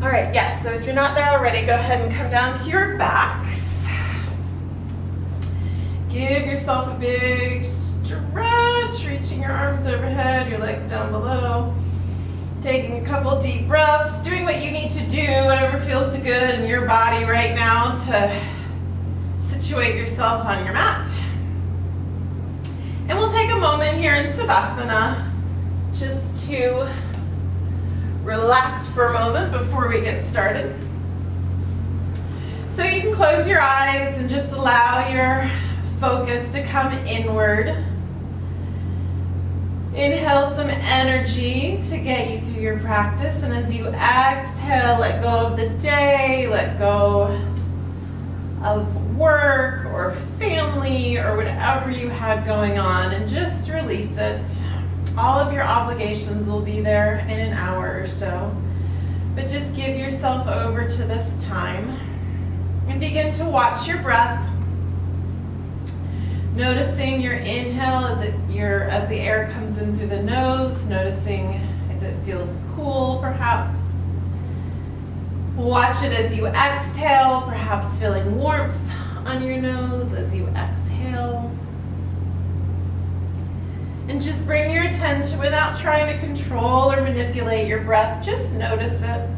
All right, yes, so if you're not there already, go ahead and come down to your backs. Give yourself a big stretch, reaching your arms overhead, your legs down below. Taking a couple deep breaths, doing what you need to do, whatever feels good in your body right now to situate yourself on your mat. And we'll take a moment here in Savasana just to relax for a moment before we get started. So you can close your eyes and just allow your focus to come inward. Inhale some energy to get you through your practice, and as you exhale, let go of the day, let go of work or family or whatever you had going on, and just release it. All of your obligations will be there in an hour or so, but just give yourself over to this time and begin to watch your breath. Noticing your inhale as the air comes in through the nose, noticing if it feels cool perhaps. Watch it as you exhale, perhaps feeling warmth on your nose as you exhale. And just bring your attention without trying to control or manipulate your breath. Just notice it.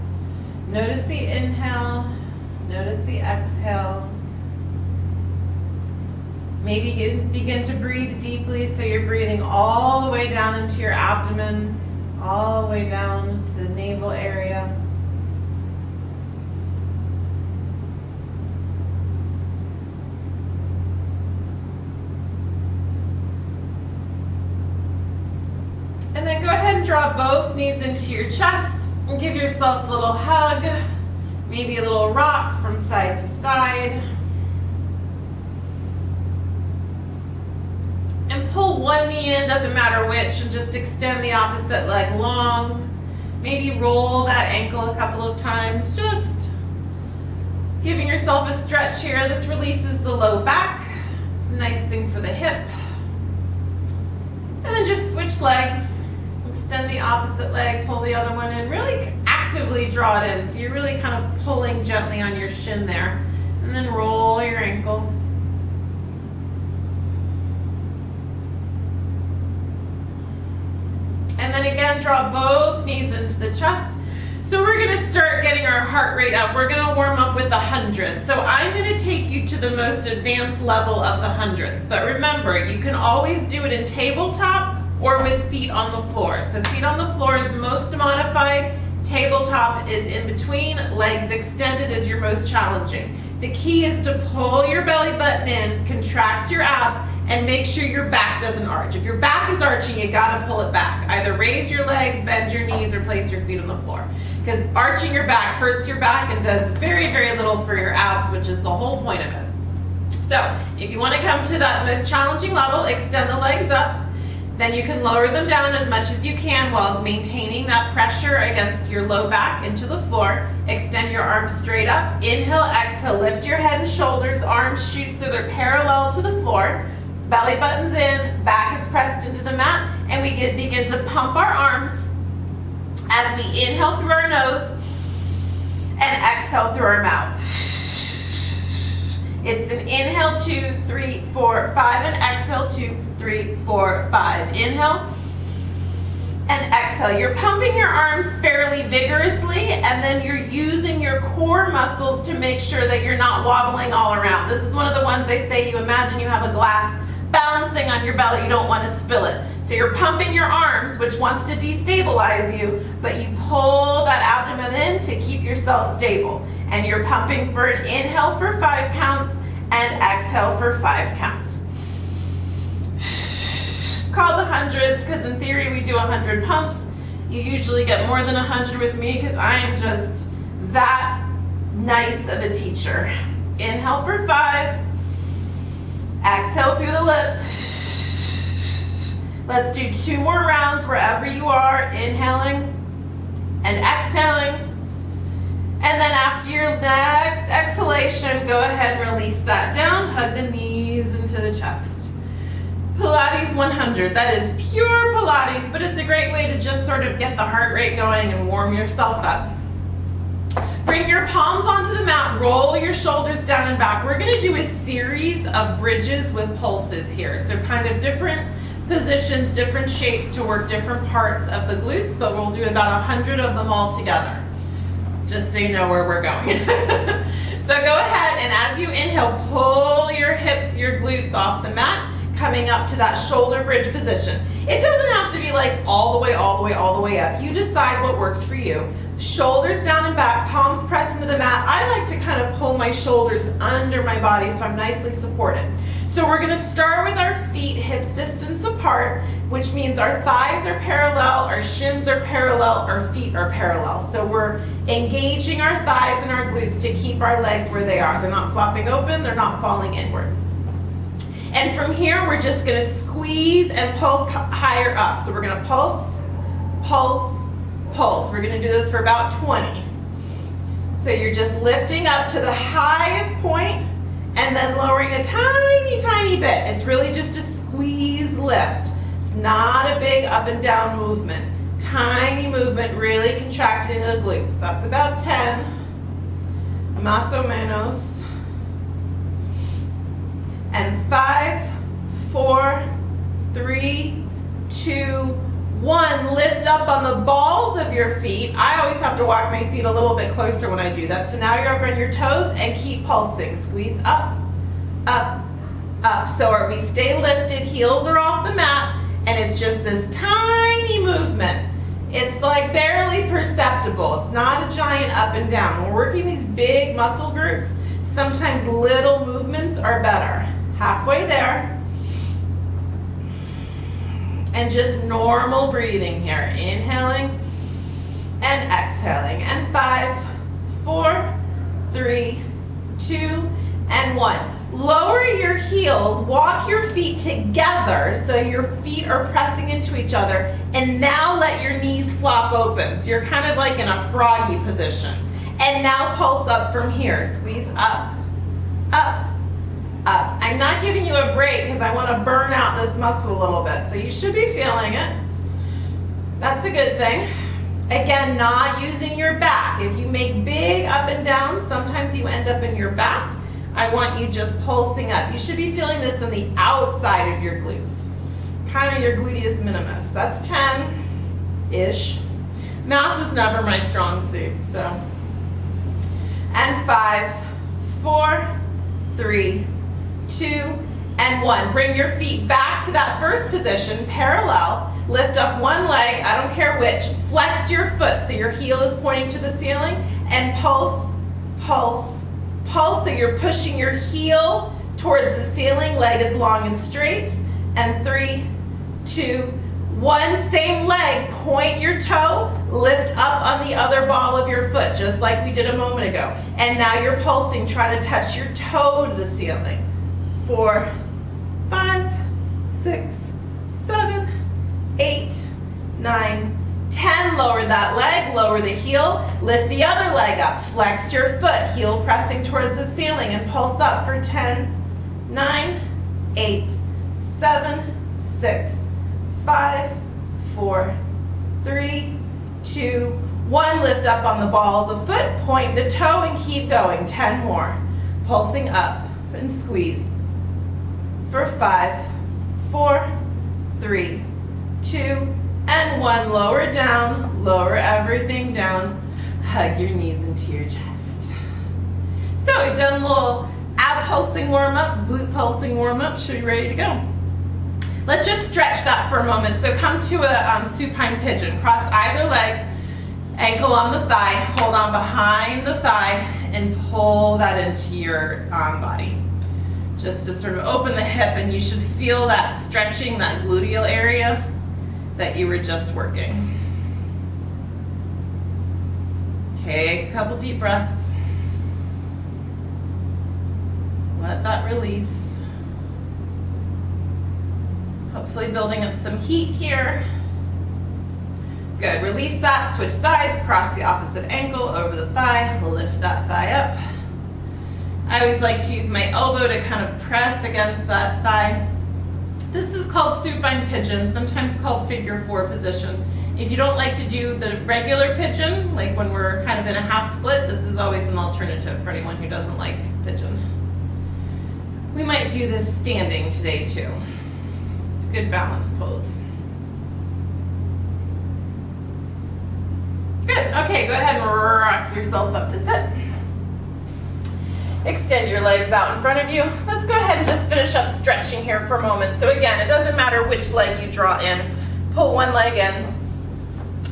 Notice the inhale, notice the exhale. Maybe begin to breathe deeply, so you're breathing all the way down into your abdomen, all the way down to the navel area. And then go ahead and draw both knees into your chest and give yourself a little hug, maybe a little rock from side to side. And pull one knee in, doesn't matter which, and just extend the opposite leg long. Maybe roll that ankle a couple of times, just giving yourself a stretch here. This releases the low back. It's a nice thing for the hip. And then just switch legs. Extend the opposite leg, pull the other one in. Really actively draw it in, so you're really kind of pulling gently on your shin there. And then roll your ankle. And then again, draw both knees into the chest. So we're going to start getting our heart rate up. We're going to warm up with the hundreds. So I'm going to take you to the most advanced level of the hundreds. But remember, you can always do it in tabletop or with feet on the floor. So feet on the floor is most modified. Tabletop is in between. Legs extended is your most challenging. The key is to pull your belly button in, contract your abs, and make sure your back doesn't arch. If your back is arching, you gotta pull it back. Either raise your legs, bend your knees, or place your feet on the floor. Because arching your back hurts your back and does very, very little for your abs, which is the whole point of it. So if you wanna come to that most challenging level, extend the legs up. Then you can lower them down as much as you can while maintaining that pressure against your low back into the floor. Extend your arms straight up. Inhale, exhale, lift your head and shoulders. Arms shoot so they're parallel to the floor. Belly button's in, back is pressed into the mat, and we begin to pump our arms as we inhale through our nose and exhale through our mouth. It's an inhale, 2, 3, 4, 5, and exhale, 2, 3, 4, 5. Inhale and exhale. You're pumping your arms fairly vigorously, and then you're using your core muscles to make sure that you're not wobbling all around. This is one of the ones they say you imagine you have a glass balancing on your belly, you don't want to spill it. So you're pumping your arms, which wants to destabilize you, but you pull that abdomen in to keep yourself stable. And you're pumping for an inhale for 5 counts and exhale for 5 counts. It's called the hundreds because in theory we do 100 pumps. You usually get more than 100 with me because I am just that nice of a teacher. Inhale for 5. Exhale through the lips. Let's do 2 more rounds wherever you are, inhaling and exhaling. And then after your next exhalation, go ahead and release that down. Hug the knees into the chest. Pilates 100. That is pure Pilates, but it's a great way to just sort of get the heart rate going and warm yourself up. Bring your palms onto the mat, roll your shoulders down and back. We're gonna do a series of bridges with pulses here. So kind of different positions, different shapes to work different parts of the glutes, but we'll do about 100 of them all together. Just so you know where we're going. So go ahead and as you inhale, pull your hips, your glutes off the mat, coming up to that shoulder bridge position. It doesn't have to be like all the way up. You decide what works for you. Shoulders down and back, palms pressed into the mat. I like to kind of pull my shoulders under my body so I'm nicely supported. So we're gonna start with our feet hips distance apart, which means our thighs are parallel, our shins are parallel, our feet are parallel. So we're engaging our thighs and our glutes to keep our legs where they are. They're not flopping open, they're not falling inward. And from here, we're just gonna squeeze and pulse higher up. So we're gonna pulse, pulse, pulse. We're gonna do this for about 20. So you're just lifting up to the highest point and then lowering a tiny, tiny bit. It's really just a squeeze lift. It's not a big up and down movement. Tiny movement, really contracting the glutes. That's about 10, más o menos. And 5, 4, 3, 2, 1. Lift up on the balls of your feet. I always have to walk my feet a little bit closer when I do that. So now you're up on your toes and keep pulsing. Squeeze up, up, up. So we stay lifted, heels are off the mat, and it's just this tiny movement. It's like barely perceptible. It's not a giant up and down. When we're working these big muscle groups, sometimes little movements are better. Halfway there. And just normal breathing here. Inhaling and exhaling. And 5, 4, 3, 2, and 1. Lower your heels, walk your feet together so your feet are pressing into each other, and now let your knees flop open. So you're kind of like in a froggy position. And now pulse up from here. Squeeze up, up, up. I'm not giving you a break because I want to burn out this muscle a little bit. So you should be feeling it. That's a good thing. Again, not using your back. If you make big up and downs, sometimes you end up in your back. I want you just pulsing up. You should be feeling this on the outside of your glutes. Kind of your gluteus minimus. That's 10-ish. Math was never my strong suit, so. And 5, 4, 3, 2, and 1. Bring your feet back to that first position, parallel. Lift up one leg, I don't care which. Flex your foot so your heel is pointing to the ceiling, and pulse, pulse, pulse. So you're pushing your heel towards the ceiling, leg is long and straight. And 3, 2, 1. Same leg, point your toe, lift up on the other ball of your foot, just like we did a moment ago. And now you're pulsing, trying to touch your toe to the ceiling. 4, 5, 6, 7, 8, 9, 10. Lower that leg, lower the heel, lift the other leg up, flex your foot, heel pressing towards the ceiling, and pulse up for 10, 9, 8, 7, 6, 5, 4, 3, 2, 1. Lift up on the ball of the foot, point the toe, and keep going. 10 more. Pulsing up and squeeze for 5, 4, 3, 2, and 1. Lower down, lower everything down. Hug your knees into your chest. So we've done a little ab pulsing warm up, glute pulsing warm up. Should be ready to go. Let's just stretch that for a moment. So come to a supine pigeon. Cross either leg, ankle on the thigh, hold on behind the thigh, and pull that into your body. Just to sort of open the hip, and you should feel that stretching, that gluteal area that you were just working. Take a couple deep breaths. Let that release. Hopefully building up some heat here. Good, release that, switch sides, cross the opposite ankle over the thigh, lift that thigh up. I always like to use my elbow to kind of press against that thigh. This is called supine pigeon, sometimes called figure 4 position. If you don't like to do the regular pigeon, like when we're kind of in a half split, this is always an alternative for anyone who doesn't like pigeon. We might do this standing today too. It's a good balance pose. Good, okay, go ahead and rock yourself up to sit. Extend your legs out in front of you. Let's go ahead and just finish up stretching here for a moment. So again, it doesn't matter which leg you draw in. Pull one leg in,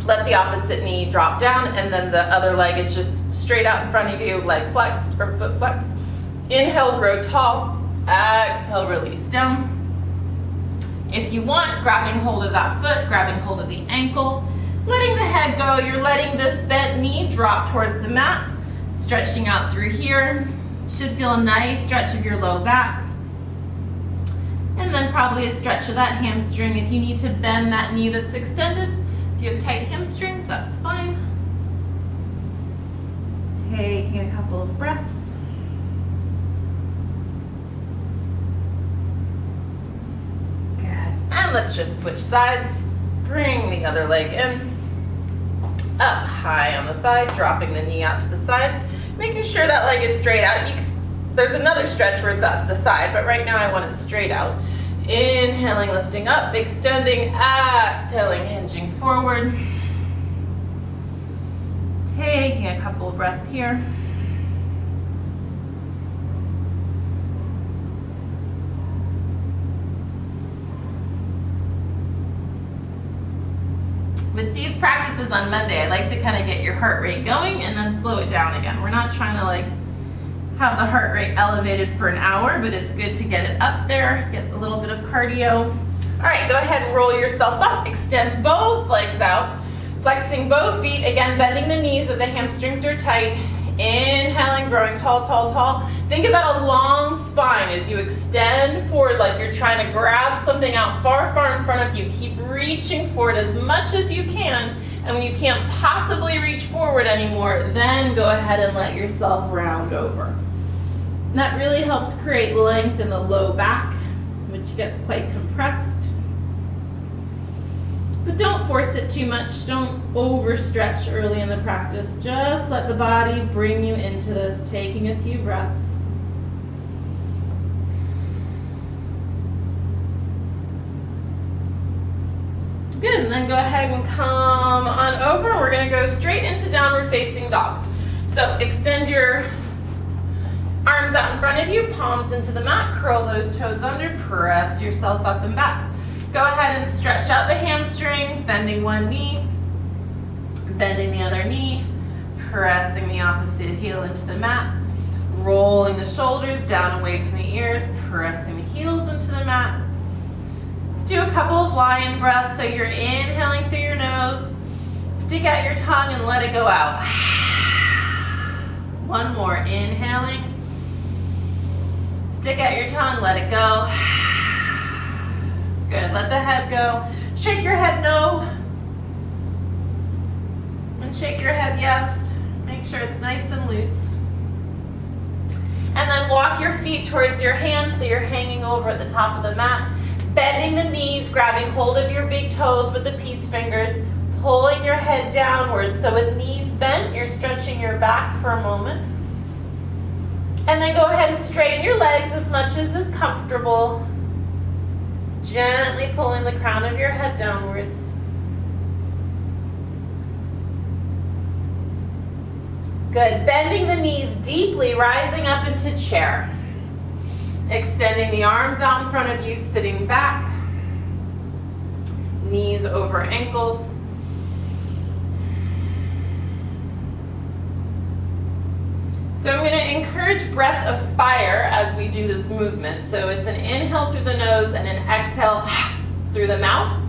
let the opposite knee drop down, and then the other leg is just straight out in front of you, leg flexed or foot flexed. Inhale, grow tall. Exhale, release down. If you want, grabbing hold of that foot, grabbing hold of the ankle, letting the head go. You're letting this bent knee drop towards the mat, stretching out through here. Should feel a nice stretch of your low back. And then probably a stretch of that hamstring. If you need to bend that knee that's extended, if you have tight hamstrings, that's fine. Taking a couple of breaths. Good. And let's just switch sides. Bring the other leg in. Up high on the thigh, dropping the knee out to the side. Making sure that leg is straight out. There's another stretch where it's out to the side, but right now I want it straight out. Inhaling, lifting up, extending, exhaling, hinging forward. Taking a couple of breaths here. With these practices on Monday, I like to kind of get your heart rate going and then slow it down again. We're not trying to like have the heart rate elevated for an hour, but it's good to get it up there, get a little bit of cardio. All right, go ahead and roll yourself up. Extend both legs out, flexing both feet. Again, bending the knees if the hamstrings are tight. Inhaling, growing tall, tall, tall. Think about a long spine as you extend forward like you're trying to grab something out far, far in front of you. Keep reaching forward as much as you can. And when you can't possibly reach forward anymore, then go ahead and let yourself round over. And that really helps create length in the low back, which gets quite compressed. But don't force it too much. Don't overstretch early in the practice. Just let the body bring you into this, taking a few breaths. Good, and then go ahead and come on over. We're gonna go straight into downward facing dog. So extend your arms out in front of you, palms into the mat, curl those toes under, press yourself up and back. Go ahead and stretch out the hamstrings, bending one knee, bending the other knee, pressing the opposite heel into the mat, rolling the shoulders down away from the ears, pressing the heels into the mat. Let's do a couple of lion breaths. So you're inhaling through your nose, stick out your tongue and let it go out. One more, inhaling, stick out your tongue, let it go. Good, let the head go. Shake your head no. And shake your head yes. Make sure it's nice and loose. And then walk your feet towards your hands so you're hanging over at the top of the mat. Bending the knees, grabbing hold of your big toes with the peace fingers, pulling your head downwards. So with knees bent, you're stretching your back for a moment. And then go ahead and straighten your legs as much as is comfortable. Gently pulling the crown of your head downwards. Good. Bending the knees deeply, rising up into chair. Extending the arms out in front of you, sitting back. Knees over ankles. So I'm going to encourage breath of fire as we do this movement. So it's an inhale through the nose and an exhale through the mouth.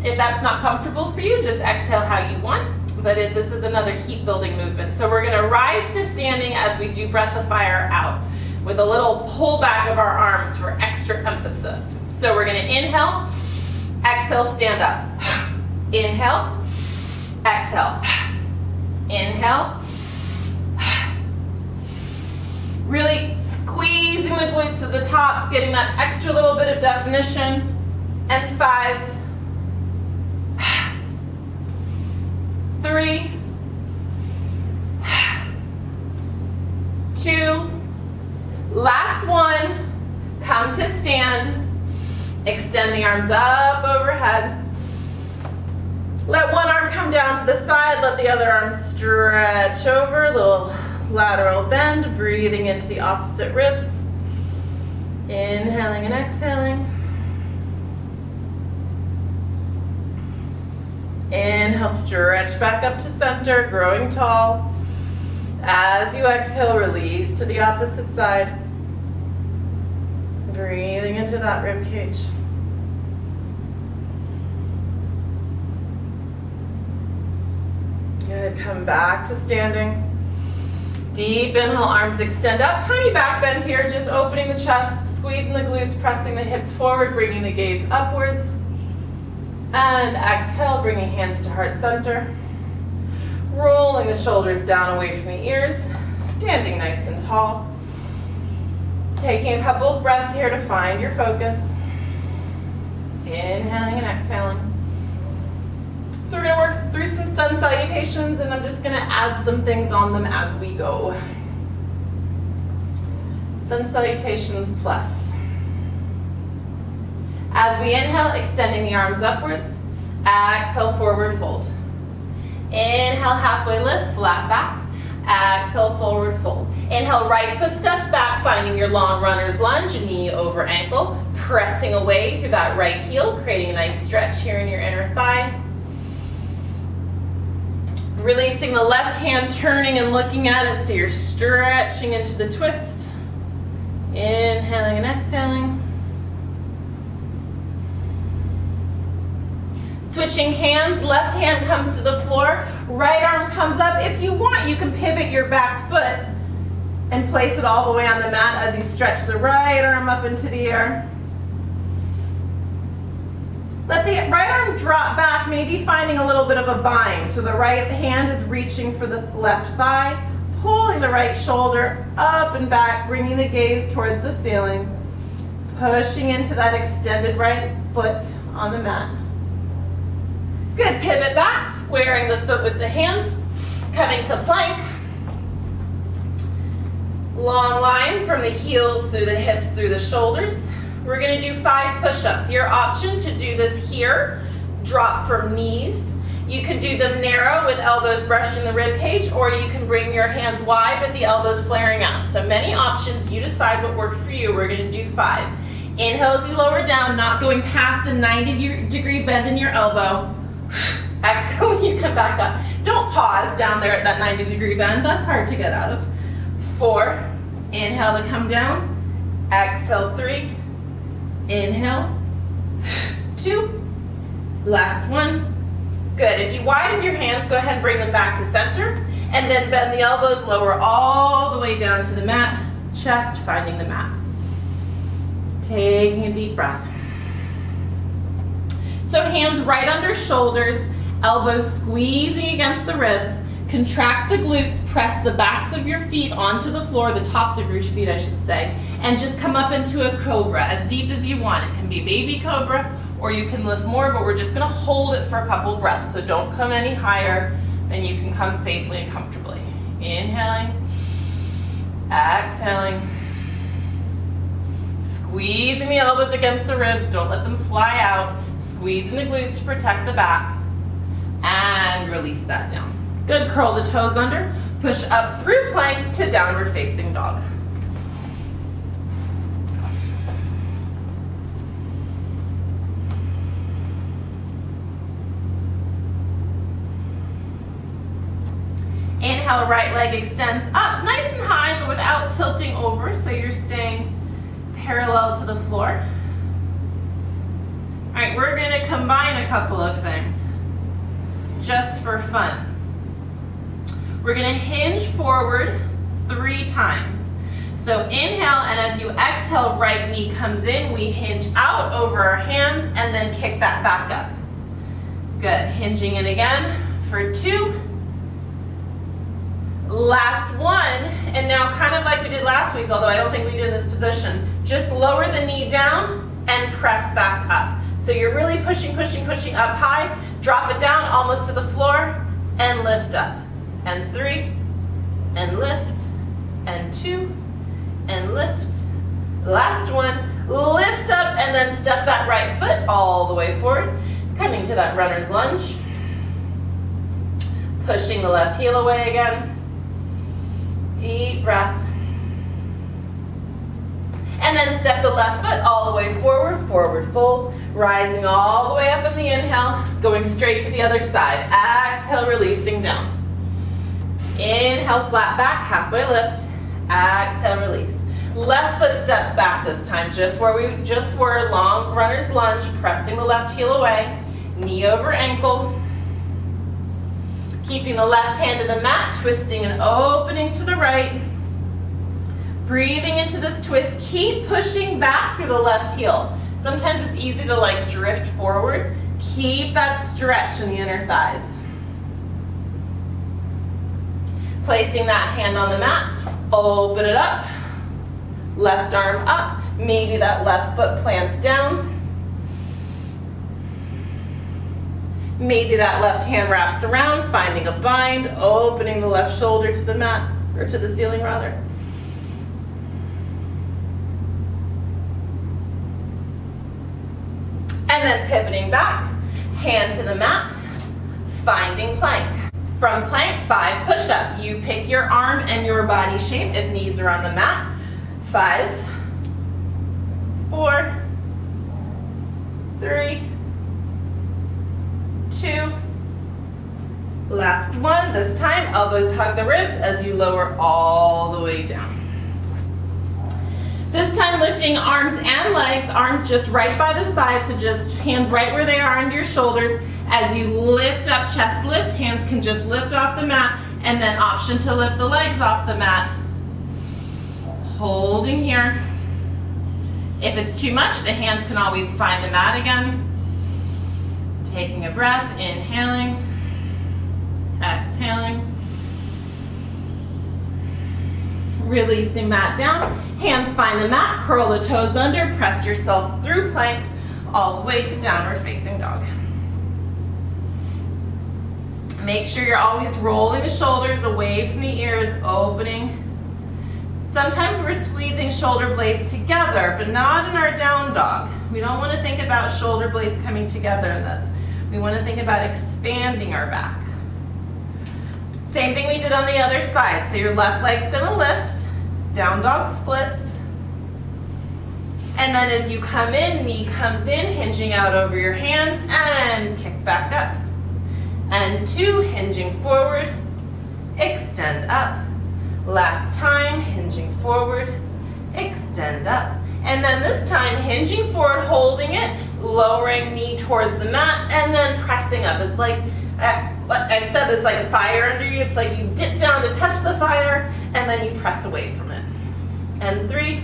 If that's not comfortable for you, just exhale how you want. But this is another heat building movement. So we're going to rise to standing as we do breath of fire out with a little pull back of our arms for extra emphasis. So we're going to inhale, exhale, stand up. Inhale, exhale. Inhale. Really squeezing the glutes at the top, getting that extra little bit of definition. And 5, arms up overhead. Let one arm come down to the side, let the other arm stretch over, a little lateral bend, breathing into the opposite ribs. Inhaling and exhaling. Inhale, stretch back up to center, growing tall. As you exhale, release to the opposite side. Breathing into that rib cage. Good, come back to standing. Deep inhale, arms extend up. Tiny back bend here, just opening the chest, squeezing the glutes, pressing the hips forward, bringing the gaze upwards. And exhale, bringing hands to heart center. Rolling the shoulders down away from the ears, standing nice and tall. Taking a couple of breaths here to find your focus. Inhaling and exhaling. So we're going to work through some sun salutations, and I'm just going to add some things on them as we go. Sun salutations plus. As we inhale, extending the arms upwards. Exhale, forward fold. Inhale, halfway lift, flat back. Exhale, forward fold. Inhale, right foot steps back, finding your long runner's lunge, knee over ankle. Pressing away through that right heel, creating a nice stretch here in your inner thigh. Releasing the left hand, turning and looking at it so you're stretching into the twist. Inhaling and exhaling. Switching hands, left hand comes to the floor, right arm comes up. If you want, you can pivot your back foot and place it all the way on the mat as you stretch the right arm up into the air. Let the right arm drop back, maybe finding a little bit of a bind. So the right hand is reaching for the left thigh, pulling the right shoulder up and back, bringing the gaze towards the ceiling, pushing into that extended right foot on the mat. Good, pivot back, squaring the foot with the hands, coming to plank. Long line from the heels through the hips, through the shoulders. We're going to do 5 push-ups. Your option to do this here, drop from knees. You can do them narrow with elbows brushing the rib cage, or you can bring your hands wide with the elbows flaring out. So many options, you decide what works for you. We're going to do 5. Inhale as you lower down, not going past a 90-degree bend in your elbow. Exhale when you come back up. Don't pause down there at that 90-degree bend. That's hard to get out of. 4. Inhale to come down. Exhale, 3. Inhale. 2. Last 1. Good. If you widened your hands, go ahead and bring them back to center. And then bend the elbows, lower all the way down to the mat. Chest finding the mat. Taking a deep breath. So hands right under shoulders, elbows squeezing against the ribs. Contract the glutes, press the backs of your feet onto the floor, the tops of your feet I should say, and just come up into a cobra as deep as you want. It can be baby cobra or you can lift more, but we're just going to hold it for a couple breaths. So don't come any higher than you can come safely and comfortably. Inhaling, exhaling, squeezing the elbows against the ribs, don't let them fly out, squeezing the glutes to protect the back, and release that down. Good, curl the toes under, push up through plank to downward facing dog. Inhale, right leg extends up nice and high but without tilting over, so you're staying parallel to the floor. All right, we're going to combine a couple of things just for fun. We're going to hinge forward 3 times. So inhale, and as you exhale, right knee comes in. We hinge out over our hands and then kick that back up. Good. Hinging in again for 2. Last 1. And now kind of like we did last week, although I don't think we did in this position, just lower the knee down and press back up. So you're really pushing, pushing, pushing up high. Drop it down almost to the floor and lift up. And 3, and lift, and 2, and lift. Last 1, Lift up and then step that right foot all the way forward. Coming to that runner's lunge. Pushing the left heel away again. Deep breath. And then step the left foot all the way forward, forward fold, rising all the way up in the inhale, going straight to the other side. Exhale, releasing down. Inhale, flat back, halfway lift. Exhale, release. Left foot steps back this time, just where we just were, long runner's lunge, pressing the left heel away, knee over ankle. Keeping the left hand to the mat, twisting and opening to the right. Breathing into this twist, keep pushing back through the left heel. Sometimes it's easy to like drift forward. Keep that stretch in the inner thighs. Placing that hand on the mat, open it up. Left arm up, maybe that left foot plants down. Maybe that left hand wraps around, finding a bind, opening the left shoulder to the mat, or to the ceiling rather. And then pivoting back, hand to the mat, finding plank. From plank, 5 push-ups. You pick your arm and your body shape if knees are on the mat. 5, 4, 3, 2, last one. This time, elbows hug the ribs as you lower all the way down. This time lifting arms and legs, arms just right by the side, so just hands right where they are under your shoulders. As you lift up, chest lifts, hands can just lift off the mat, and then option to lift the legs off the mat. Holding here. If it's too much, the hands can always find the mat again. Taking a breath, inhaling, exhaling. Releasing that down. Hands find the mat, curl the toes under, press yourself through plank, all the way to downward facing dog. Make sure you're always rolling the shoulders away from the ears, opening. Sometimes we're squeezing shoulder blades together, but not in our down dog. We don't want to think about shoulder blades coming together in this. We want to think about expanding our back. Same thing we did on the other side. So your left leg's going to lift, down dog splits. And then as you come in, knee comes in, hinging out over your hands, and kick back up. And 2, hinging forward, extend up. Last time, hinging forward, extend up. And then this time, hinging forward, holding it, lowering knee towards the mat, and then pressing up. It's like, I've said this, like a fire under you. It's like you dip down to touch the fire, and then you press away from it. And 3,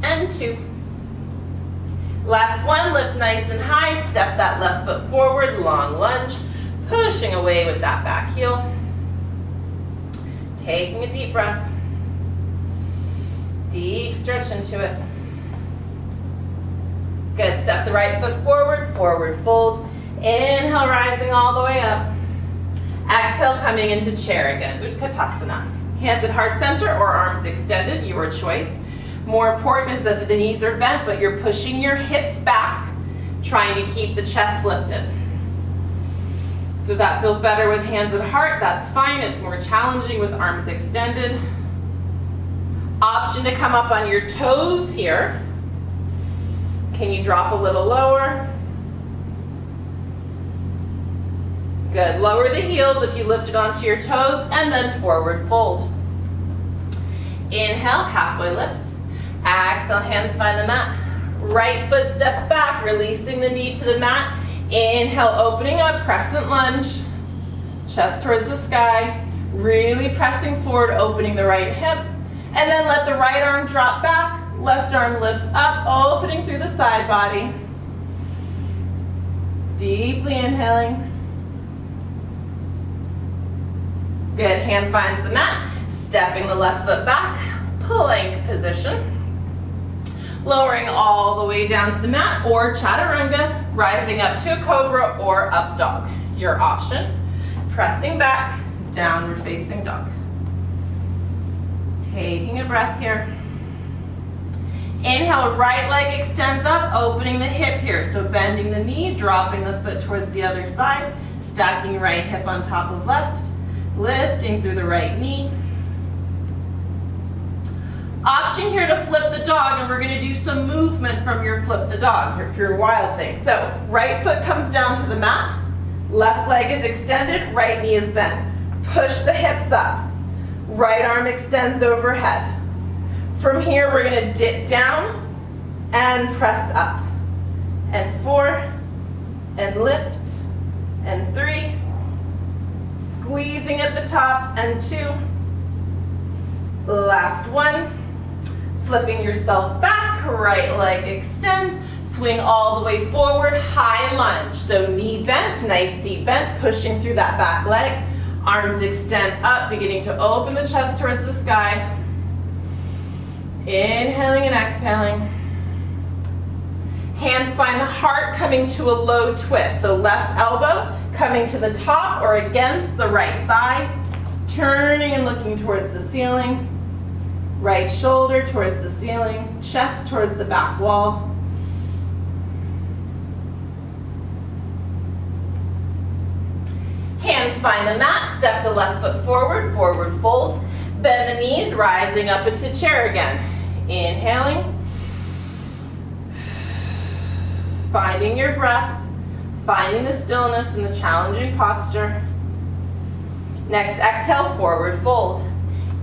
and 2. Last one, lift nice and high, step that left foot forward, long lunge, pushing away with that back heel. Taking a deep breath. Deep stretch into it. Good, step the right foot forward, forward fold. Inhale, rising all the way up. Exhale, coming into chair again, Utkatasana. Hands at heart center or arms extended, your choice. More important is that the knees are bent, but you're pushing your hips back, trying to keep the chest lifted. So if that feels better with hands at heart, that's fine. It's more challenging with arms extended. Option to come up on your toes here. Can you drop a little lower? Good. Lower the heels if you lifted onto your toes, and then forward fold. Inhale, halfway lift. Exhale, hands find the mat. Right foot steps back, releasing the knee to the mat. Inhale, opening up, crescent lunge. Chest towards the sky. Really pressing forward, opening the right hip. And then let the right arm drop back. Left arm lifts up, opening through the side body. Deeply inhaling. Good, hand finds the mat. Stepping the left foot back, plank position. Lowering all the way down to the mat or chaturanga, rising up to a cobra or up dog. Your option. Pressing back, downward facing dog. Taking a breath here. Inhale, right leg extends up, opening the hip here. So bending the knee, dropping the foot towards the other side, stacking right hip on top of left, lifting through the right knee. Option here to flip the dog, and we're going to do some movement from your flip the dog, your wild thing. So right foot comes down to the mat, left leg is extended, right knee is bent. Push the hips up, right arm extends overhead. From here, we're going to dip down and press up. And 4, and lift, and 3, squeezing at the top, and 2, last 1. Flipping yourself back, right leg extends, swing all the way forward, high lunge. So knee bent, nice deep bend, pushing through that back leg. Arms extend up, beginning to open the chest towards the sky. Inhaling and exhaling. Hands find the heart coming to a low twist. So left elbow coming to the top or against the right thigh. Turning and looking towards the ceiling. Right shoulder towards the ceiling, chest towards the back wall. Hands find the mat, step the left foot forward, forward fold. Bend the knees, rising up into chair again. Inhaling. Finding your breath, finding the stillness in the challenging posture. Next, exhale, forward fold.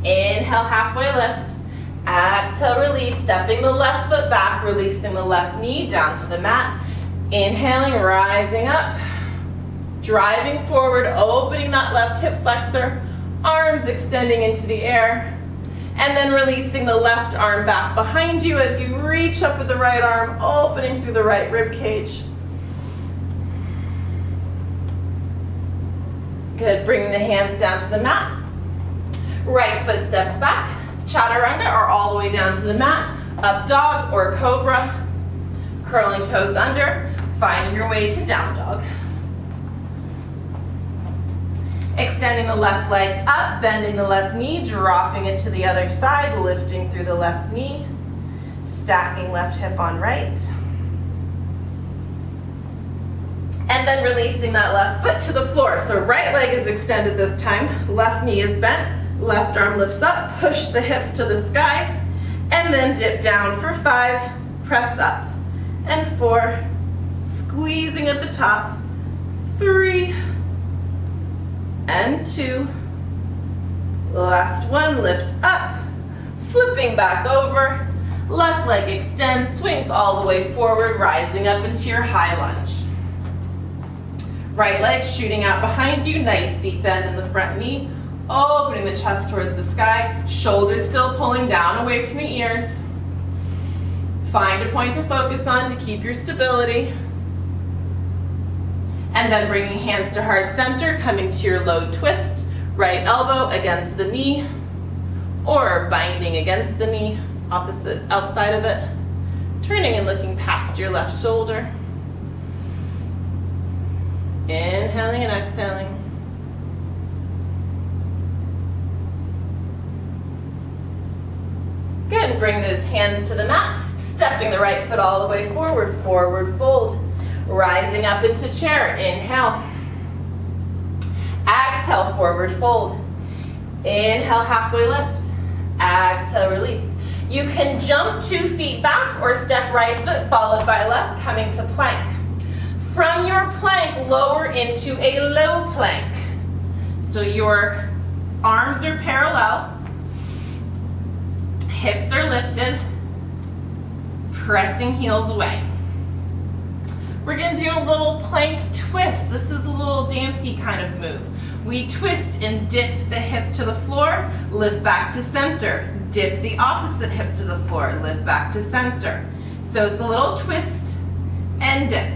Inhale, halfway lift. Exhale, release, stepping the left foot back, releasing the left knee down to the mat. Inhaling, rising up. Driving forward, opening that left hip flexor. Arms extending into the air. And then releasing the left arm back behind you as you reach up with the right arm, opening through the right rib cage. Good, bringing the hands down to the mat. Right foot steps back, chaturanga or all the way down to the mat, up dog or cobra, curling toes under, finding your way to down dog. Extending the left leg up, bending the left knee, dropping it to the other side, lifting through the left knee, stacking left hip on right. And then releasing that left foot to the floor. So right leg is extended this time, left knee is bent. Left arm lifts up, push the hips to the sky, and then dip down for 5, press up, and 4, squeezing at the top, 3, and 2, last 1, lift up, flipping back over, left leg extends, swings all the way forward, rising up into your high lunge. Right leg shooting out behind you, nice deep bend in the front knee, opening the chest towards the sky, shoulders still pulling down away from the ears. Find a point to focus on to keep your stability. And then bringing hands to heart center, coming to your low twist, right elbow against the knee, or binding against the knee, opposite outside of it. Turning and looking past your left shoulder. Inhaling and exhaling. Good, bring those hands to the mat, stepping the right foot all the way forward, forward fold. Rising up into chair, inhale. Exhale, forward fold. Inhale, halfway lift. Exhale, release. You can jump 2 feet back or step right foot followed by left, coming to plank. From your plank, lower into a low plank. So your arms are parallel. Hips are lifted, pressing heels away. We're going to do a little plank twist. This is a little dancey kind of move. We twist and dip the hip to the floor, lift back to center. Dip the opposite hip to the floor, lift back to center. So it's a little twist and dip.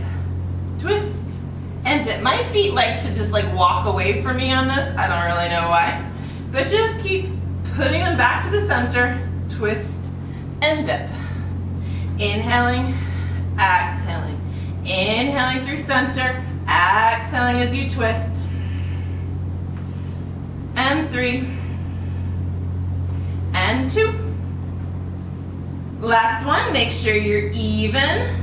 Twist and dip. My feet like to just walk away from me on this. I don't really know why. But just keep putting them back to the center. Twist and dip. Inhaling, exhaling. Inhaling through center, exhaling as you twist. And 3, and 2. Last one, make sure you're even.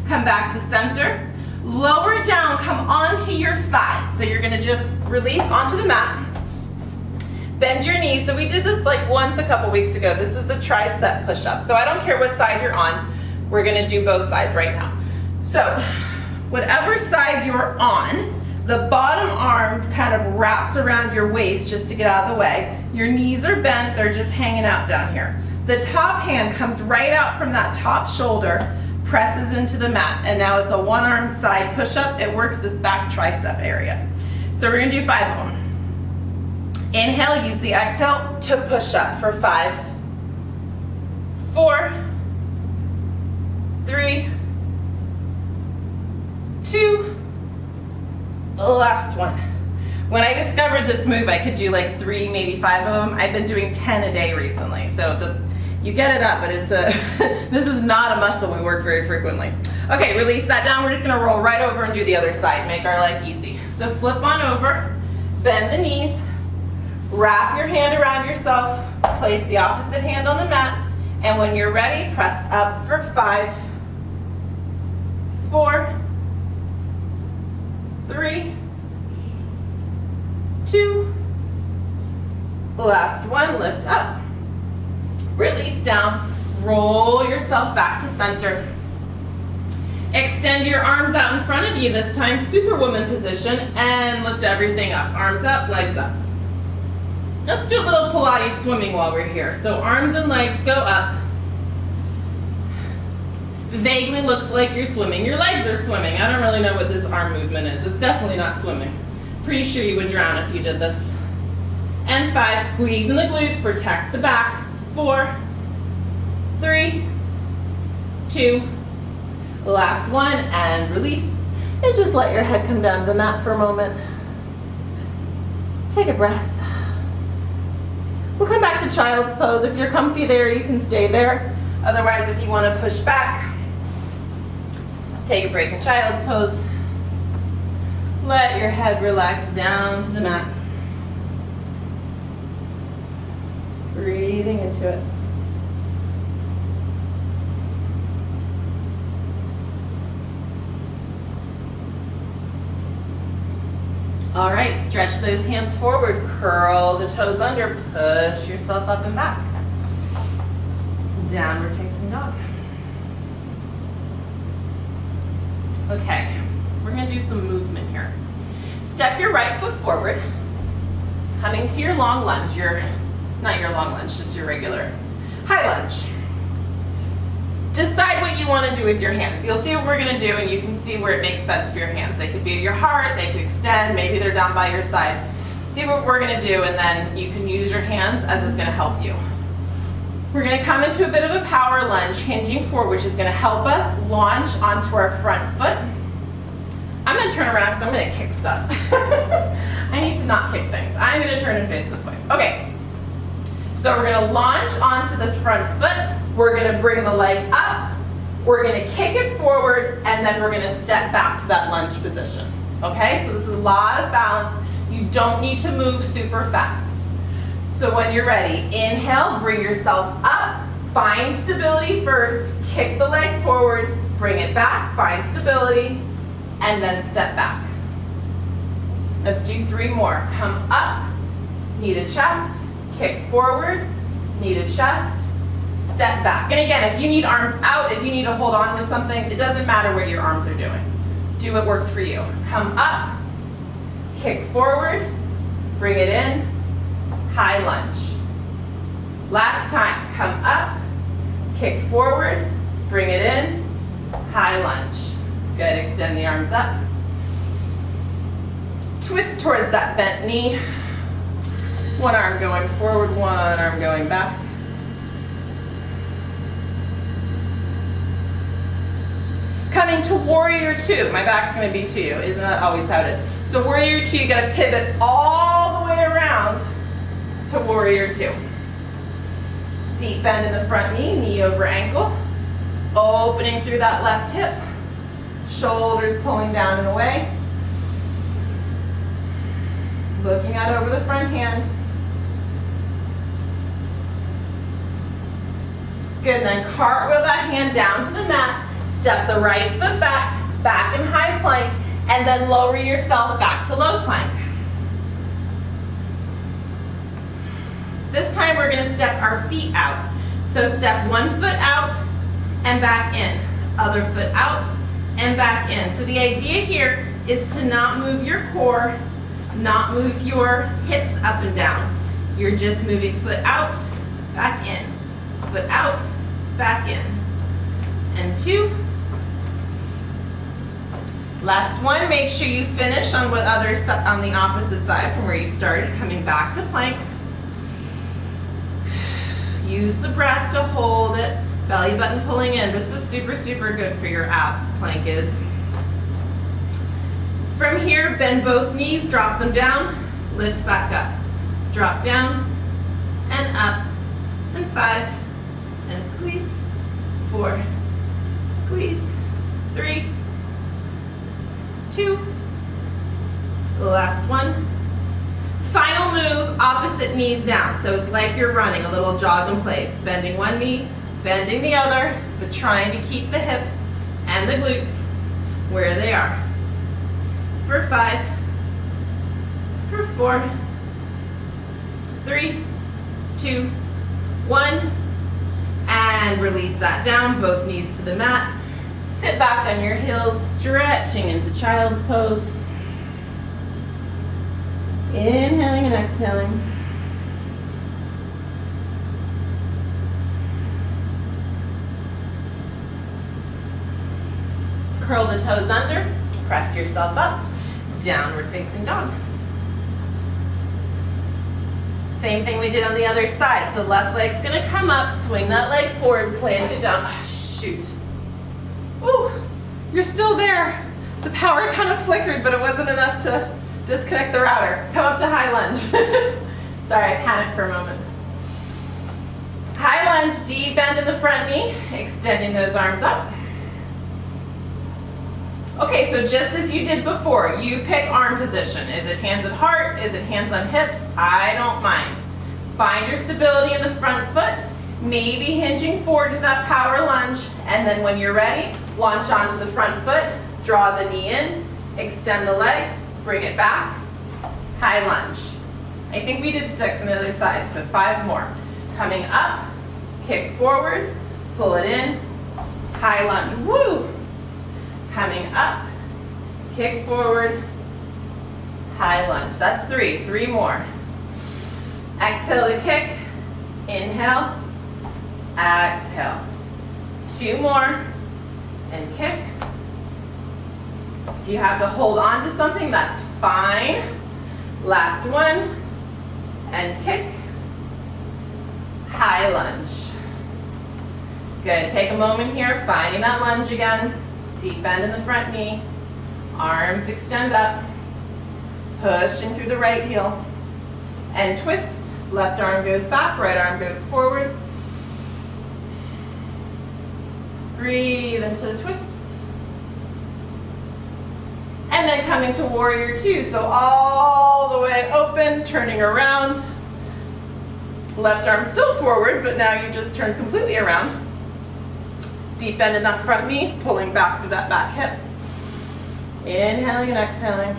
Come back to center. Lower down, come onto your side. So you're gonna just release onto the mat. Bend your knees. So we did this like once a couple weeks ago. This is a tricep push-up. So I don't care what side you're on. We're gonna do both sides right now. So whatever side you're on, the bottom arm kind of wraps around your waist just to get out of the way. Your knees are bent, they're just hanging out down here. The top hand comes right out from that top shoulder, presses into the mat, and now it's a one-arm side push-up. It works this back tricep area. So we're gonna do 5 of them. Inhale, use the exhale to push up for 5, 4, 3, 2, last one. When I discovered this move, I could do like 3, maybe 5 of them. I've been doing 10 a day recently. So you get it up, but it's this is not a muscle we work very frequently. Okay, release that down. We're just gonna roll right over and do the other side, make our life easy. So flip on over, bend the knees, wrap your hand around yourself, place the opposite hand on the mat, and when you're ready, press up for 5, 4, 3, 2, last one, lift up, release down, roll yourself back to center. Extend your arms out in front of you, this time Superwoman position, and lift everything up. Arms up, legs up. Let's do a little Pilates swimming while we're here. So arms and legs go up. Vaguely looks like you're swimming. Your legs are swimming. I don't really know what this arm movement is. It's definitely not swimming. Pretty sure you would drown if you did this. And 5, squeeze in the glutes, protect the back. 4, 3, 2, last one, and release. And just let your head come down to the mat for a moment. Take a breath. We'll come back to child's pose. If you're comfy there, you can stay there. Otherwise, if you want to push back, take a break in child's pose. Let your head relax down to the mat. Breathing into it. All right, stretch those hands forward, curl the toes under, push yourself up and back. Downward facing dog. Okay, we're gonna do some movement here. Step your right foot forward, coming to your long lunge, not your long lunge, just your regular high lunge. Decide what you want to do with your hands. You'll see what we're going to do, and you can see where it makes sense for your hands. They could be at your heart, they could extend, maybe they're down by your side. See what we're going to do, and then you can use your hands as it's going to help you. We're going to come into a bit of a power lunge, hinging forward, which is going to help us launch onto our front foot. I'm going to turn around because I'm going to kick stuff. I need to not kick things. I'm going to turn and face this way. Okay. So we're going to launch onto this front foot. We're going to bring the leg up. We're going to kick it forward, and then we're going to step back to that lunge position. Okay? So this is a lot of balance. You don't need to move super fast. So when you're ready, inhale, bring yourself up. Find stability first. Kick the leg forward. Bring it back. Find stability. And then step back. Let's do 3 more. Come up. Knee to chest. Kick forward, knee to chest, step back. And again, if you need arms out, if you need to hold on to something, it doesn't matter what your arms are doing. Do what works for you. Come up, kick forward, bring it in, high lunge. Last time, come up, kick forward, bring it in, high lunge. Good, extend the arms up. Twist towards that bent knee. One arm going forward, one arm going back. Coming to warrior 2. My back's going to be to you. Isn't that always how it is? So warrior 2, you got to pivot all the way around to warrior 2. Deep bend in the front knee, knee over ankle. Opening through that left hip. Shoulders pulling down and away. Looking out over the front hand. Good, then cartwheel that hand down to the mat. Step the right foot back, back in high plank, and then lower yourself back to low plank. This time we're gonna step our feet out. So step one foot out and back in. Other foot out and back in. So the idea here is to not move your core, not move your hips up and down. You're just moving foot out, back in. Foot out, back in. And 2. Last one, make sure you finish on on the opposite side from where you started, coming back to plank. Use the breath to hold it, belly button pulling in. This is super, super good for your abs, plank is. From here, bend both knees, drop them down, lift back up. Drop down, and up, and 5, and squeeze, 4, squeeze, 3, 2, last one. Final move, opposite knees down. So it's like you're running, a little jog in place. Bending one knee, bending the other, but trying to keep the hips and the glutes where they are. For 5, for 4, 3, 2, 1, and release that down, both knees to the mat. Sit back on your heels, stretching into child's pose. Inhaling and exhaling. Curl the toes under, press yourself up, downward facing dog. Same thing we did on the other side. So left leg's gonna come up, swing that leg forward, plant it down. Oh, shoot. Ooh, you're still there. The power kind of flickered, but it wasn't enough to disconnect the router. Come up to high lunge. Sorry, I panicked for a moment. High lunge, deep bend in the front knee, extending those arms up. Okay, so just as you did before, you pick arm position. Is it hands at heart? Is it hands on hips? I don't mind. Find your stability in the front foot, maybe hinging forward to that power lunge, and then when you're ready, launch onto the front foot, draw the knee in, extend the leg, bring it back, high lunge. I think we did 6 on the other side, so 5 more. Coming up, kick forward, pull it in, high lunge, woo! Coming up, kick forward, high lunge. That's 3, 3 more. Exhale to kick, inhale, exhale. 2 more, and kick. If you have to hold on to something, that's fine. Last one, and kick, high lunge. Good, take a moment here, finding that lunge again. Deep bend in the front knee, arms extend up, pushing through the right heel, and twist. Left arm goes back, right arm goes forward. Breathe into the twist. And then coming to warrior 2, so all the way open, turning around. Left arm still forward, but now you just turned completely around. Deep bend in that front knee, pulling back through that back hip. Inhaling and exhaling.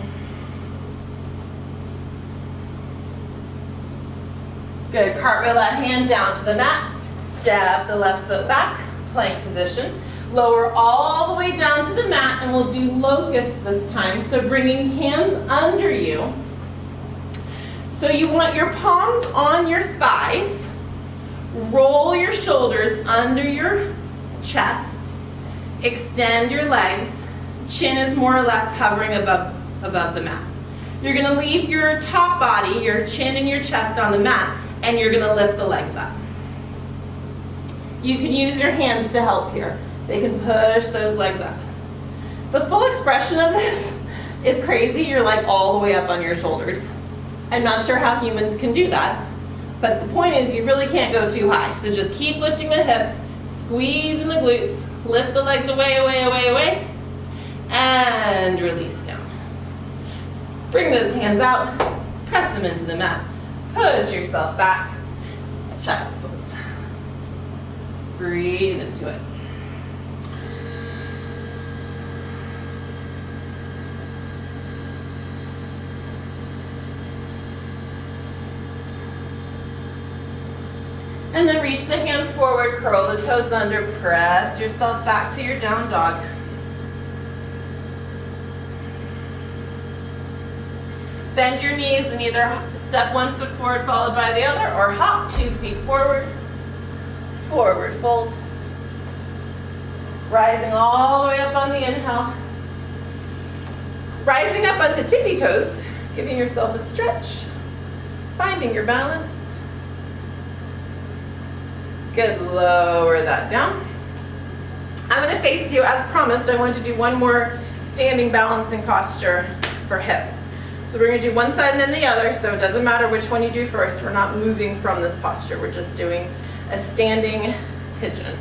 Good, cartwheel that hand down to the mat. Step the left foot back, plank position. Lower all the way down to the mat, and we'll do locust this time. So bringing hands under you. So you want your palms on your thighs. Roll your shoulders under your chest, extend your legs, chin is more or less hovering above the mat. You're gonna leave your top body, your chin and your chest on the mat, and you're gonna lift the legs up. You can use your hands to help here. They can push those legs up. The full expression of this is crazy. You're like all the way up on your shoulders. I'm not sure how humans can do that, but the point is you really can't go too high. So just keep lifting the hips, squeeze in the glutes, lift the legs away, away, away, away, and release down. Bring those hands out, press them into the mat, push yourself back, child's pose. Breathe into it. And then reach the hands forward, curl the toes under, press yourself back to your down dog. Bend your knees and either step 1 foot forward followed by the other, or hop 2 feet forward, forward fold. Rising all the way up on the inhale. Rising up onto tippy toes, giving yourself a stretch, finding your balance. Good, lower that down. I'm gonna face you, as promised, I want to do one more standing balancing posture for hips. So we're gonna do one side and then the other, so it doesn't matter which one you do first. We're not moving from this posture. We're just doing a standing pigeon.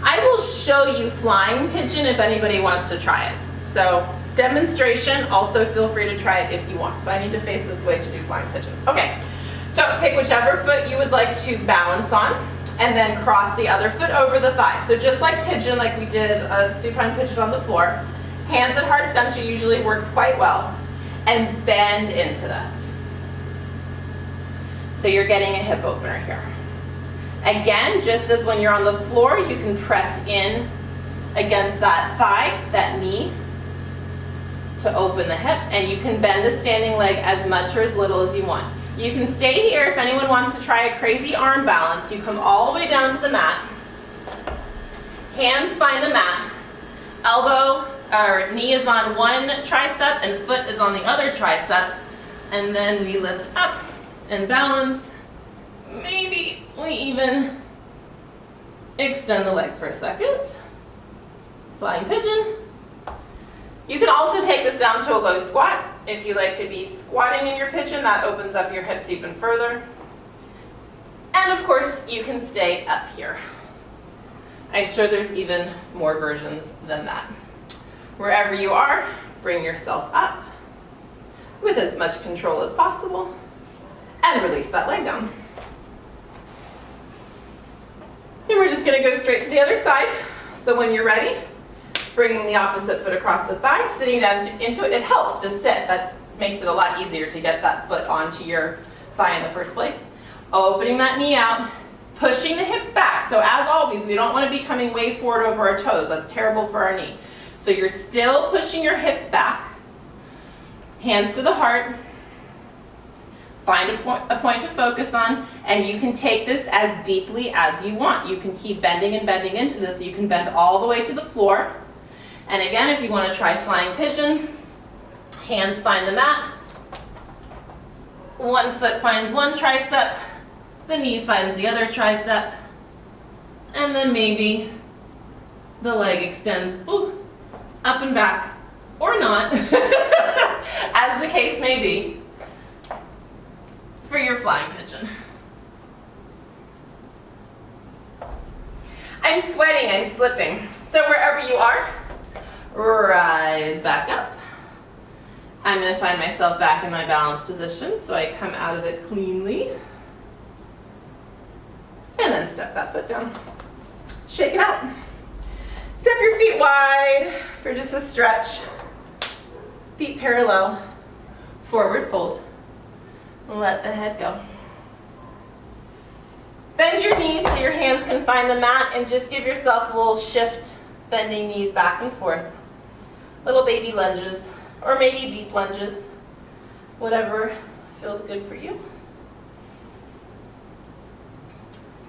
I will show you flying pigeon if anybody wants to try it. So demonstration, also feel free to try it if you want. So I need to face this way to do flying pigeon. Okay, so pick whichever foot you would like to balance on, and then cross the other foot over the thigh. So just like pigeon, like we did a supine pigeon on the floor, hands at heart center usually works quite well. And bend into this. So you're getting a hip opener here. Again, just as when you're on the floor, you can press in against that thigh, that knee, to open the hip, and you can bend the standing leg as much or as little as you want. You can stay here. If anyone wants to try a crazy arm balance, you come all the way down to the mat. Hands find the mat. Elbow or knee is on one tricep and foot is on the other tricep. And then we lift up and balance. Maybe we even extend the leg for a second. Flying pigeon. You can also take this down to a low squat. If you like to be squatting in your pigeon, that opens up your hips even further. And of course, you can stay up here. I'm sure there's even more versions than that. Wherever you are, bring yourself up with as much control as possible and release that leg down. And we're just going to go straight to the other side. So when you're ready, bringing the opposite foot across the thigh, sitting down into it. It helps to sit. That makes it a lot easier to get that foot onto your thigh in the first place. Opening that knee out, pushing the hips back. So as always, we don't want to be coming way forward over our toes. That's terrible for our knee. So you're still pushing your hips back. Hands to the heart. Find a point to focus on, and you can take this as deeply as you want. You can keep bending and bending into this. You can bend all the way to the floor. And again, if you want to try flying pigeon, hands find the mat. One foot finds one tricep, the knee finds the other tricep, and then maybe the leg extends up and back, or not, as the case may be, for your flying pigeon. I'm sweating, I'm slipping. So wherever you are, rise back up. I'm going to find myself back in my balanced position, so I come out of it cleanly. And then step that foot down. Shake it out. Step your feet wide for just a stretch. Feet parallel. Forward fold. Let the head go. Bend your knees so your hands can find the mat, and just give yourself a little shift, bending knees back and forth. Little baby lunges, or maybe deep lunges, whatever feels good for you.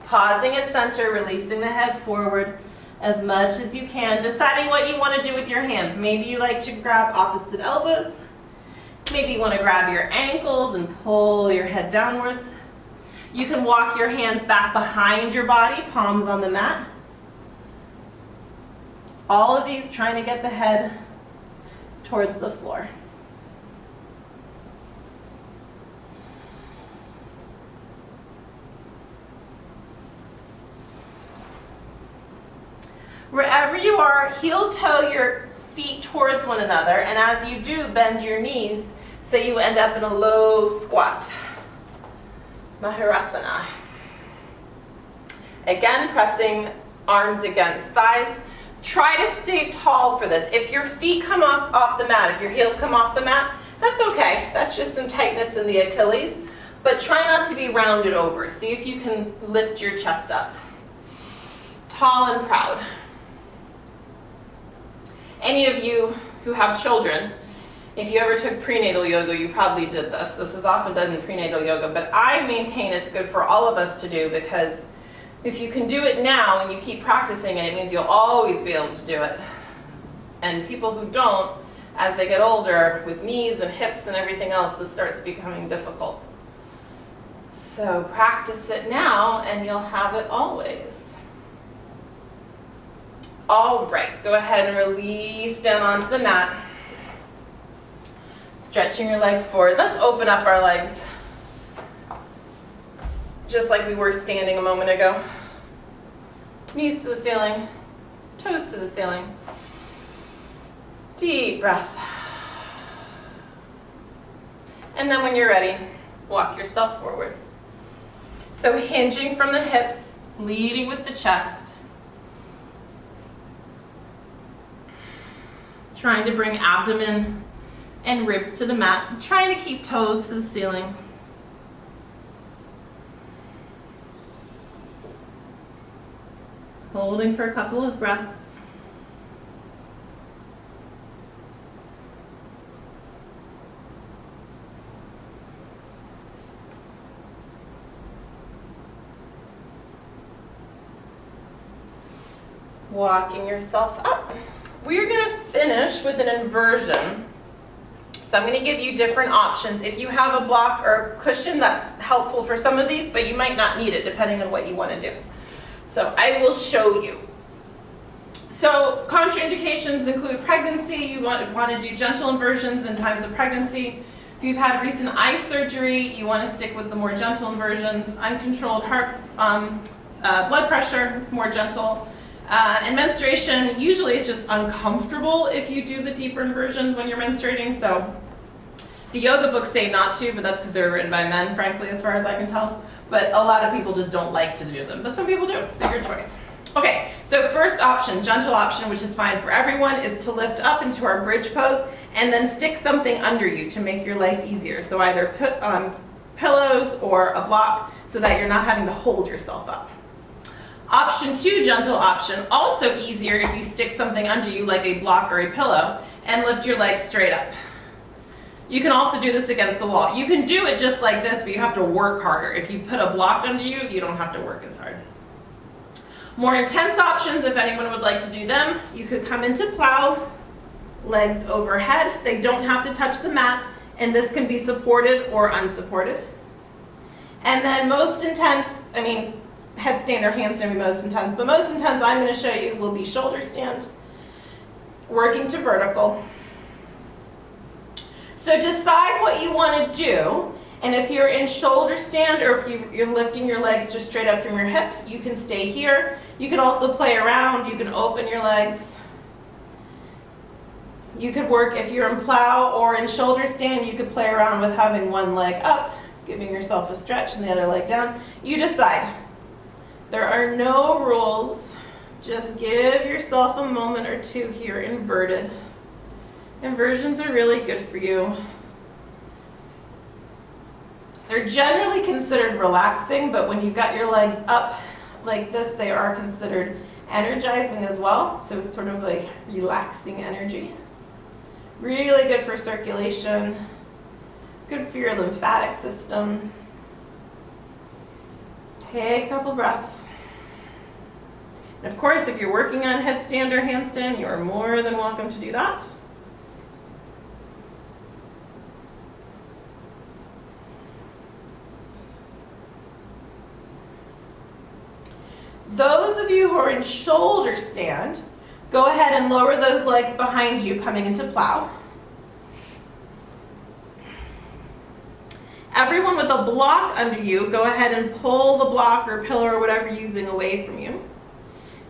Pausing at center, releasing the head forward as much as you can, deciding what you want to do with your hands. Maybe you like to grab opposite elbows. Maybe you want to grab your ankles and pull your head downwards. You can walk your hands back behind your body, palms on the mat. All of these trying to get the head towards the floor. Wherever you are, heel toe your feet towards one another, and as you do, bend your knees so you end up in a low squat. Maharasana. Again, pressing arms against thighs. Try to stay tall for this. If your feet come off the mat, if your heels come off the mat, that's okay. That's just some tightness in the Achilles. But try not to be rounded over. See if you can lift your chest up. Tall and proud. Any of you who have children, if you ever took prenatal yoga, you probably did this. This is often done in prenatal yoga, but I maintain it's good for all of us to do, because if you can do it now and you keep practicing it means you'll always be able to do it. And people who don't, as they get older, with knees and hips and everything else, this starts becoming difficult. So practice it now and you'll have it always. All right, go ahead and release down onto the mat. Stretching your legs forward. Let's open up our legs, just like we were standing a moment ago. Knees to the ceiling, toes to the ceiling. Deep breath. And then when you're ready, walk yourself forward. So hinging from the hips, leading with the chest. Trying to bring abdomen and ribs to the mat. Trying to keep toes to the ceiling. Holding for a couple of breaths. Walking yourself up. We're going to finish with an inversion. So I'm going to give you different options. If you have a block or a cushion, that's helpful for some of these, but you might not need it depending on what you want to do. So I will show you. So contraindications include pregnancy. You want to do gentle inversions in times of pregnancy. If you've had recent eye surgery, you want to stick with the more gentle inversions. Uncontrolled heart, blood pressure, more gentle. And menstruation, usually it's just uncomfortable if you do the deeper inversions when you're menstruating. So the yoga books say not to, but that's because they're written by men, frankly, as far as I can tell. But a lot of people just don't like to do them, but some people do, so your choice. Okay, so first option, gentle option, which is fine for everyone, is to lift up into our bridge pose and then stick something under you to make your life easier. So either put pillows or a block so that you're not having to hold yourself up. Option 2, gentle option, also easier if you stick something under you like a block or a pillow and lift your legs straight up. You can also do this against the wall. You can do it just like this, but you have to work harder. If you put a block under you, you don't have to work as hard. More intense options, if anyone would like to do them, you could come into plow, legs overhead. They don't have to touch the mat, and this can be supported or unsupported. And then most intense, headstand or handstand would be most intense, but most intense I'm going to show you will be shoulder stand, working to vertical. So decide what you want to do, and if you're in shoulder stand or if you're lifting your legs just straight up from your hips, you can stay here. You can also play around. You can open your legs. You could work, if you're in plow or in shoulder stand, you could play around with having one leg up, giving yourself a stretch, and the other leg down. You decide. There are no rules. Just give yourself a moment or two here inverted. Inversions are really good for you. They're generally considered relaxing, but when you've got your legs up like this, they are considered energizing as well. So it's sort of like relaxing energy. Really good for circulation. Good for your lymphatic system. Take a couple breaths. And of course, if you're working on headstand or handstand, you are more than welcome to do that. Those of you who are in shoulder stand, go ahead and lower those legs behind you coming into plow. Everyone with a block under you, go ahead and pull the block or pillow or whatever you're using away from you.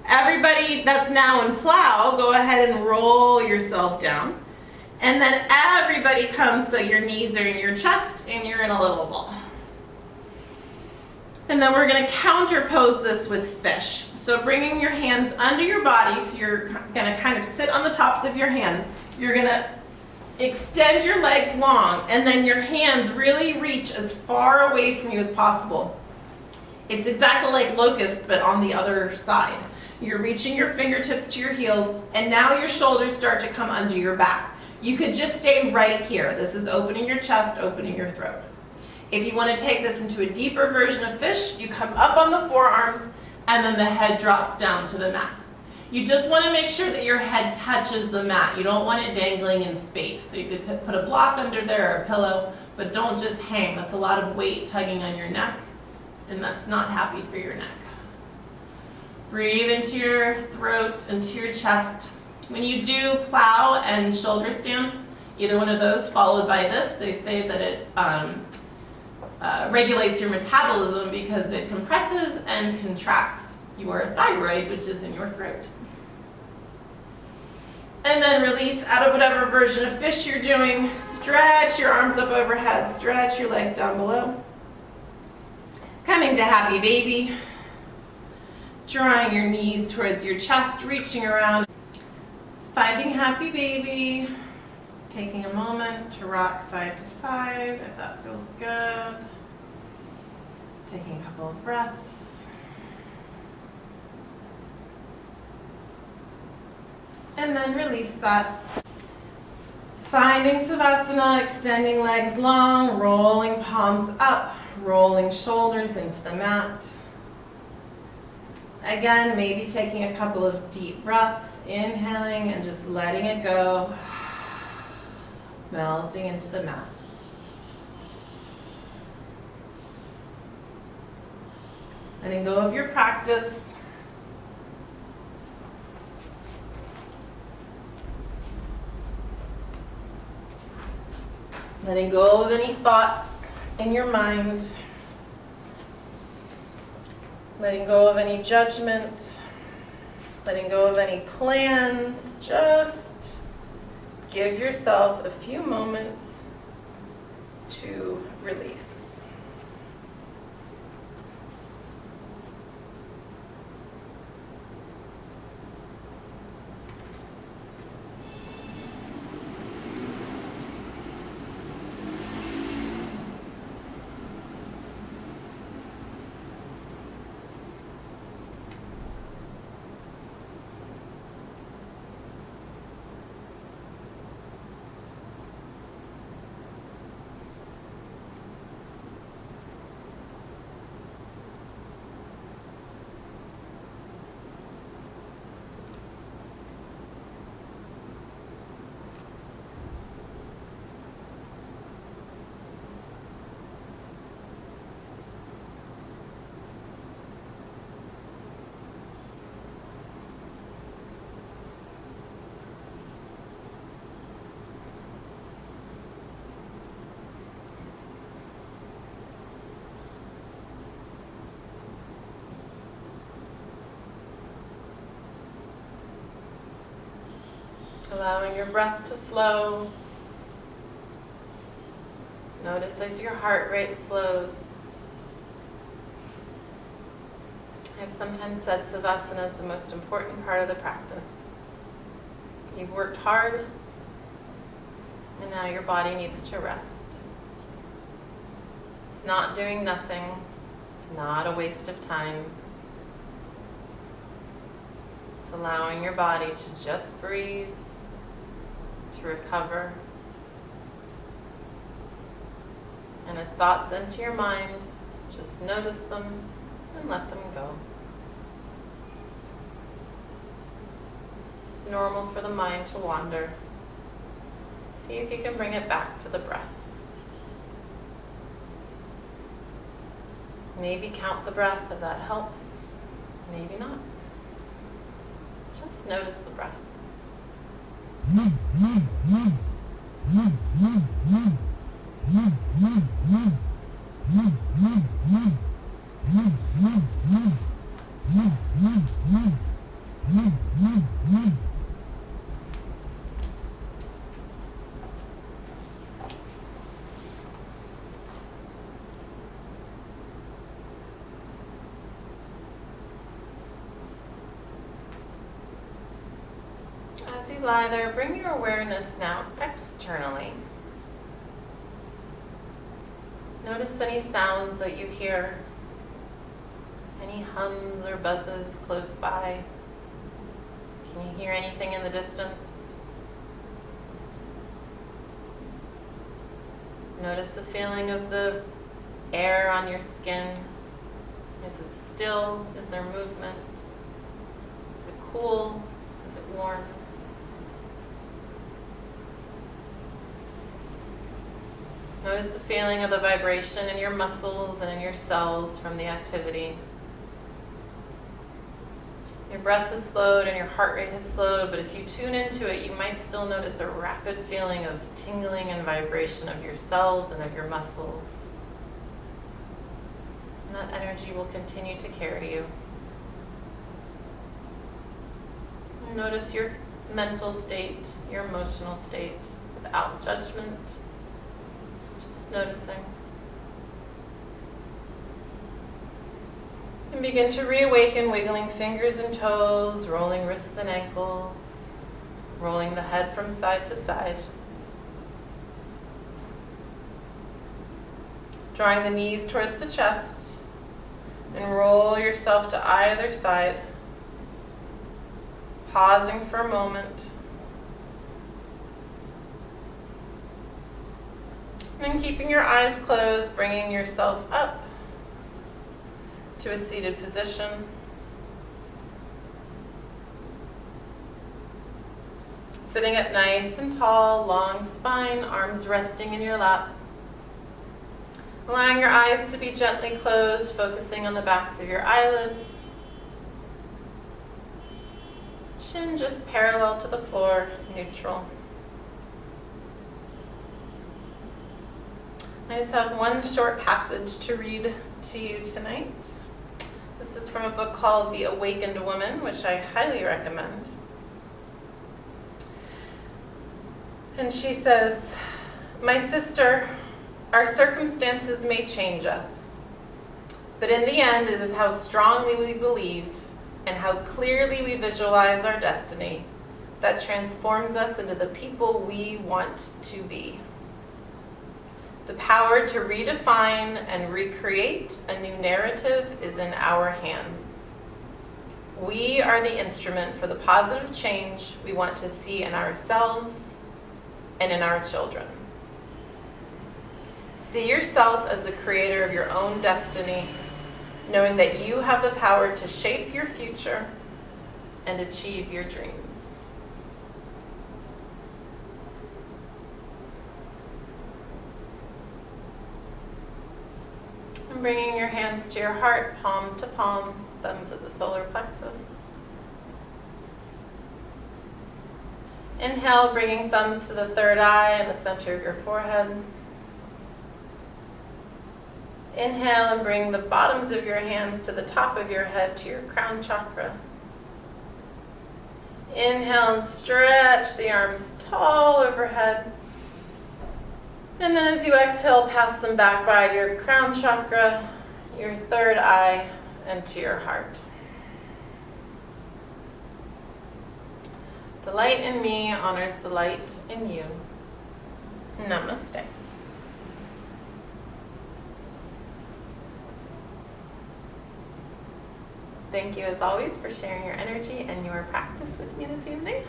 Everybody that's now in plow, go ahead and roll yourself down. And then everybody comes so your knees are in your chest and you're in a little ball. And then we're gonna counterpose this with fish. So bringing your hands under your body, so you're gonna kind of sit on the tops of your hands. You're gonna extend your legs long, and then your hands really reach as far away from you as possible. It's exactly like locust, but on the other side. You're reaching your fingertips to your heels, and now your shoulders start to come under your back. You could just stay right here. This is opening your chest, opening your throat. If you want to take this into a deeper version of fish, you come up on the forearms, and then the head drops down to the mat. You just want to make sure that your head touches the mat. You don't want it dangling in space. So you could put a block under there or a pillow, but don't just hang. That's a lot of weight tugging on your neck, and that's not happy for your neck. Breathe into your throat, into your chest. When you do plow and shoulder stand, either one of those followed by this, they say that it regulates your metabolism because it compresses and contracts your thyroid, which is in your throat. And then release out of whatever version of fish you're doing. Stretch your arms up overhead, stretch your legs down below. Coming to happy baby. Drawing your knees towards your chest, reaching around. Finding happy baby. Taking a moment to rock side to side, if that feels good. Taking a couple of breaths. And then release that. Finding Savasana, extending legs long, rolling palms up, rolling shoulders into the mat. Again, maybe taking a couple of deep breaths, inhaling and just letting it go, melting into the mat. Letting go of your practice. Letting go of any thoughts in your mind. Letting go of any judgment. Letting go of any plans. Just give yourself a few moments to release. Allowing your breath to slow. Notice as your heart rate slows. I've sometimes said Savasana is the most important part of the practice. You've worked hard, and now your body needs to rest. It's not doing nothing. It's not a waste of time. It's allowing your body to just breathe, to recover. And as thoughts enter your mind, just notice them and let them go. It's normal for the mind to wander. See if you can bring it back to the breath. Maybe count the breath if that helps. Maybe not. Just notice the breath. as you lie there, bring your awareness now externally. Notice any sounds that you hear, any hums or buzzes close by. Can you hear anything in the distance? Notice the feeling of the air on your skin. Is it still? Is there movement? Is it cool? Is it warm? Notice the feeling of the vibration in your muscles and in your cells from the activity. Your breath has slowed and your heart rate has slowed, but if you tune into it, you might still notice a rapid feeling of tingling and vibration of your cells and of your muscles. And that energy will continue to carry you. And notice your mental state, your emotional state, without judgment. Just noticing. And begin to reawaken, wiggling fingers and toes, rolling wrists and ankles, rolling the head from side to side. Drawing the knees towards the chest, and roll yourself to either side, pausing for a moment. And keeping your eyes closed, bringing yourself up to a seated position. Sitting up nice and tall, long spine, arms resting in your lap. Allowing your eyes to be gently closed, focusing on the backs of your eyelids. Chin just parallel to the floor, neutral. I just have one short passage to read to you tonight. This is from a book called The Awakened Woman, which I highly recommend. And she says, "My sister, our circumstances may change us, but in the end it is how strongly we believe and how clearly we visualize our destiny that transforms us into the people we want to be. The power to redefine and recreate a new narrative is in our hands. We are the instrument for the positive change we want to see in ourselves and in our children. See yourself as the creator of your own destiny, knowing that you have the power to shape your future and achieve your dreams." And bringing your hands to your heart, palm to palm, thumbs at the solar plexus. Inhale, bringing thumbs to the third eye and the center of your forehead. Inhale and bring the bottoms of your hands to the top of your head, to your crown chakra. Inhale and stretch the arms tall overhead. And then as you exhale, pass them back by your crown chakra, your third eye, and to your heart. The light in me honors the light in you. Namaste. Thank you as always for sharing your energy and your practice with me this evening.